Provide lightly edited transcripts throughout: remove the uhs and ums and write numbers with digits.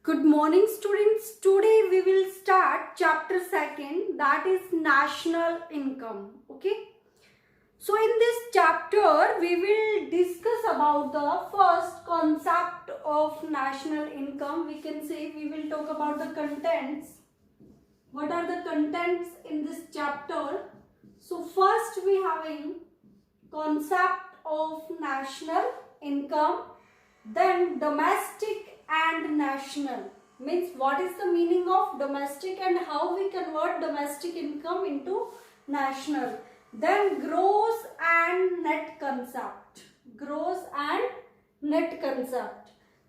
Good morning students. Today we will start chapter 2, that is national income. Okay. So in this chapter we will discuss about the first concept of national income. We can say we will talk about the contents. What are the contents in this chapter? So first we having concept of national income, then domestic and national, means what is the meaning of domestic and how we convert domestic income into national. Then gross and net concept,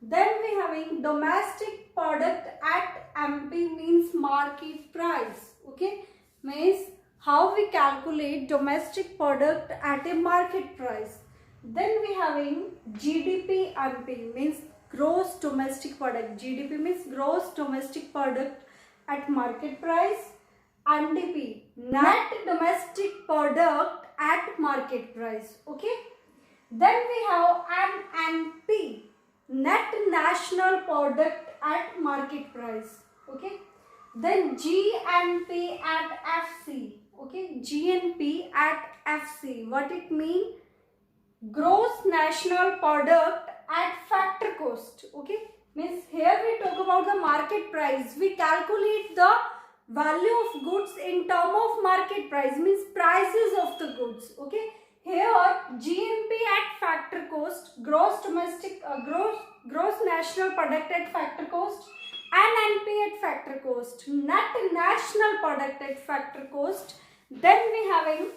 then we having domestic product at MP, means market price. Okay, means how we calculate domestic product at a market price. Then we having GDP MP, means gross domestic product. GDP means gross domestic product at market price. NDP, net domestic product at market price. Okay. Then we have NNP, net national product at market price. Okay. Then GNP at FC. Okay, GNP at FC. What it mean? Gross national product at factor cost. Okay, means here we talk about the market price. We calculate the value of goods in term of market price, means prices of the goods. Okay, here GNP at factor cost, gross national product at factor cost, NNP at factor cost, net national product at factor cost. Then we having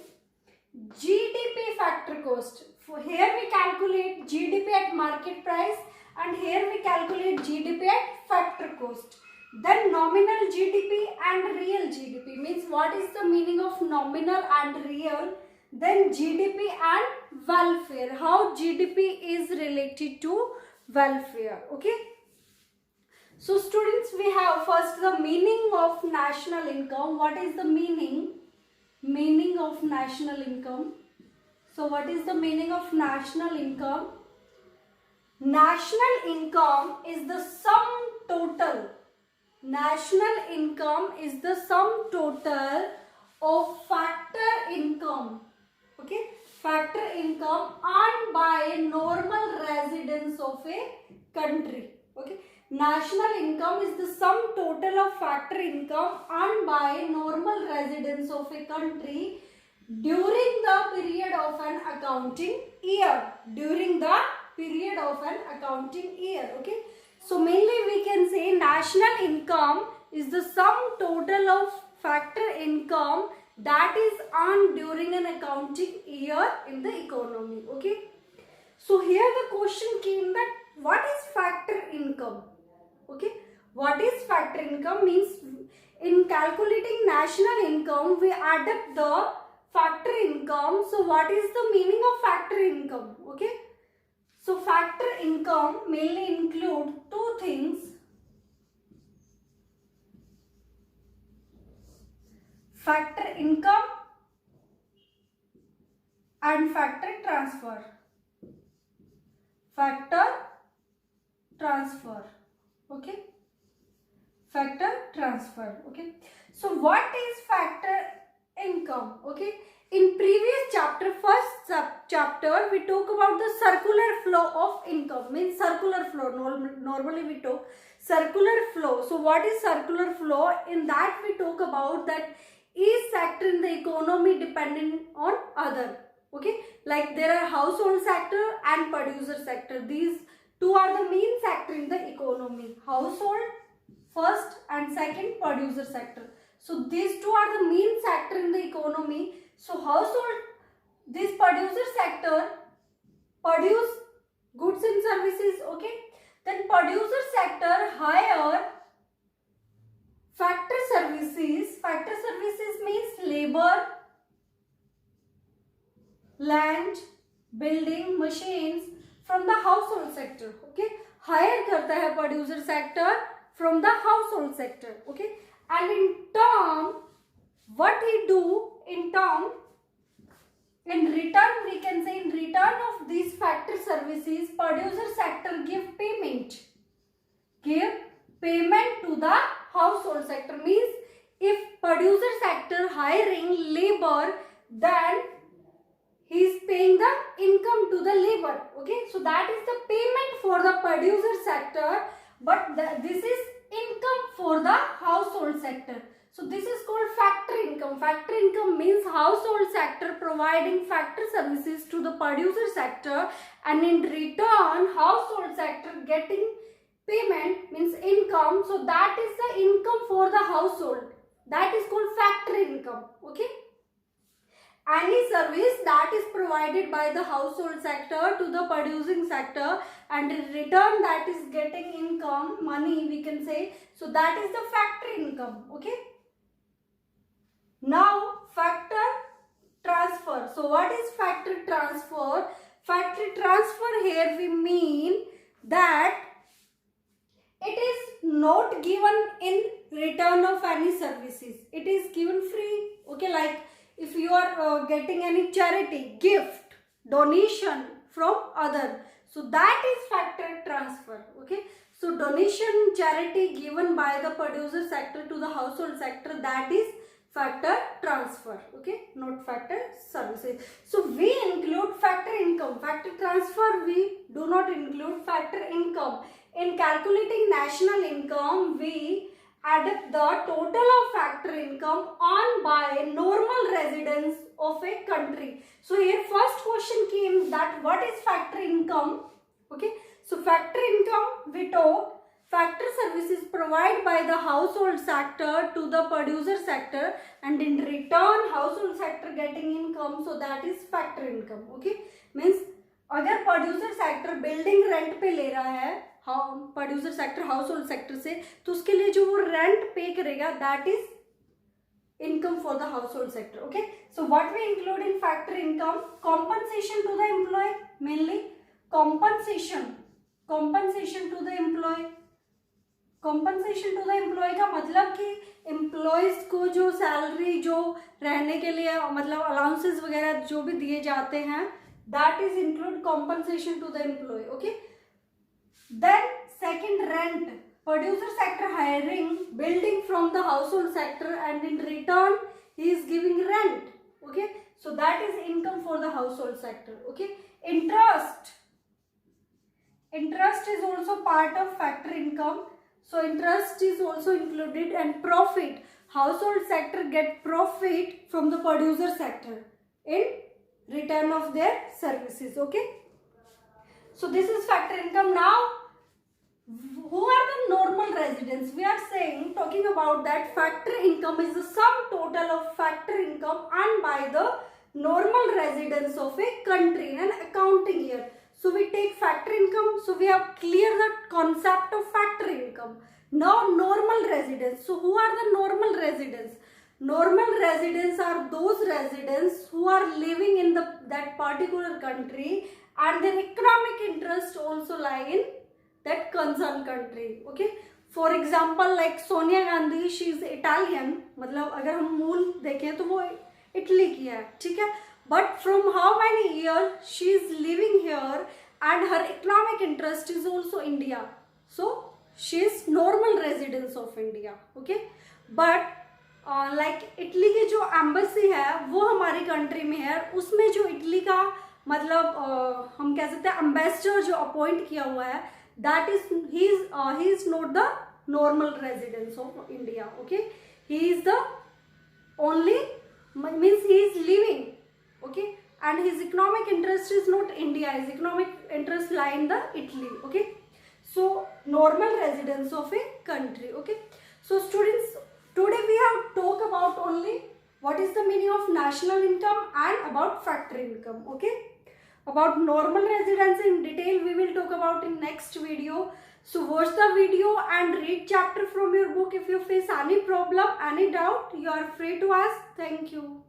GDP factor cost. For here we calculate GDP at market price and here we calculate GDP at factor cost. Then nominal GDP and real GDP, means what is the meaning of nominal and real. Then GDP and welfare, how GDP is related to welfare. Okay. So students, we have first the meaning of national income. What is the meaning of national income? So what is the meaning of national income? National income is the sum total. National income is the sum total of factor income. Okay, factor income earned by normal residents of a country. Okay, national income is the sum total of factor income earned by normal residents of a country during the period of an accounting year. Okay, so mainly we can say national income is the sum total of factor income that is earned during an accounting year in the economy. Okay, so here the question came that what is factor income? Okay, what is factor income means in calculating national income we add up the factor income. So what is the meaning of factor income? Okay, so factor income mainly include two things: factor income and factor transfer. Okay, factor transfer. Okay, so what is factor income? Okay, in previous chapter, first chapter, we talk about the circular flow of income, means circular flow. Normally we talk circular flow. So what is circular flow? In that we talk about that each sector in the economy dependent on other. Okay, like there are household sector and producer sector. These two are the main sector in the economy: household first and second, producer sector. So these two are the main sector in the economy. So household, this producer sector produce goods and services. Okay, then producer sector hire factor services. Factor services means labor, land, building, machines from the household sector. Okay, hire करता है producer sector from the household sector. Okay, and in turn what he do in return, we can say in return of these factor services, producer sector give payment sector means if producer sector hiring labor, then he is paying the income to the labor. Okay, so that is the payment for the producer sector, but this is income for the household sector. So this is called factory income. Factory income means household sector providing factory services to the producer sector, and in return household sector getting payment means income. So that is the income for the household. That is called factory income. Okay. Any service that is provided by the household sector to the producing sector, and in return that is getting income, money we can say. So that is the factory income. Okay. Now factor transfer. So what is factory transfer? Factory transfer, here we mean that it is not given in return of any services. It is given free. Okay, like if you are getting any charity, gift, donation from other, so that is factory transfer. Okay, so donation, charity given by the producer sector to the household sector, that is factor transfer. Okay, not factor services. So we include factor income. Factor transfer we do not include factor income. In calculating national income, we add up the total of factor income earned by normal residents of a country. So here first question came that what is factor income? Okay, so factor income we told factor services provided by the household sector to the producer sector, and in return household sector getting income, so that is factor income. Okay, means अगर producer sector building rent पे ले रहा है producer sector household sector से, तो उसके लिए जो वो रेंट पे करेगा that is income for the household sector. Okay, so what we include in factor income? Compensation to the employee, mainly compensation to the employee. Compensation to the employee का मतलब कि employees को जो salary, जो रहने के लिए मतलब अलाउंसेस वगैरह जो भी दिए जाते हैं, that is include compensation to the employee. Okay, then second, rent. Producer sector hiring building from the household sector, and in return he is giving rent. Okay, so that is income for the household sector. Okay, interest is also part of factor income, so interest is also included. And profit, household sector get profit from the producer sector in return of their services. Okay, so this is factor income. Now who are the normal residents? We are saying, talking about that factor income is the sum total of factor income earned by the normal residents of a country in an accounting year. So we take factor income, so we have clear the concept of factor income. Now normal residents. So who are the normal residents? Normal residents are those residents who are living in that particular country, and their economic interest also lie in that concerned country. Okay, for example like Sonia Gandhi, she is Italian, मतलब अगर हम मूल देखें तो वो Italy की है, ठीक है, but from how many years she is living here, and her economic interest is also India, so she is normal residents of India. Okay, but like Italy की जो एम्बेसी है वो हमारी कंट्री में है, उसमें जो इटली का मतलब हम कह सकते हैं एम्बेसडर जो अपॉइंट किया हुआ है, that is he is not the normal residents of India. Okay, he is the only, means he is living. Okay, and his economic interest is not India, his economic interest lie in the Italy. Okay, so normal residents of a country. Okay, so students, today we have talked about only what is the meaning of national income and about factor income. Okay, about normal residents in detail we will talk about in next video. So watch the video and read chapter from your book. If you face any problem, any doubt, you are free to ask. Thank you.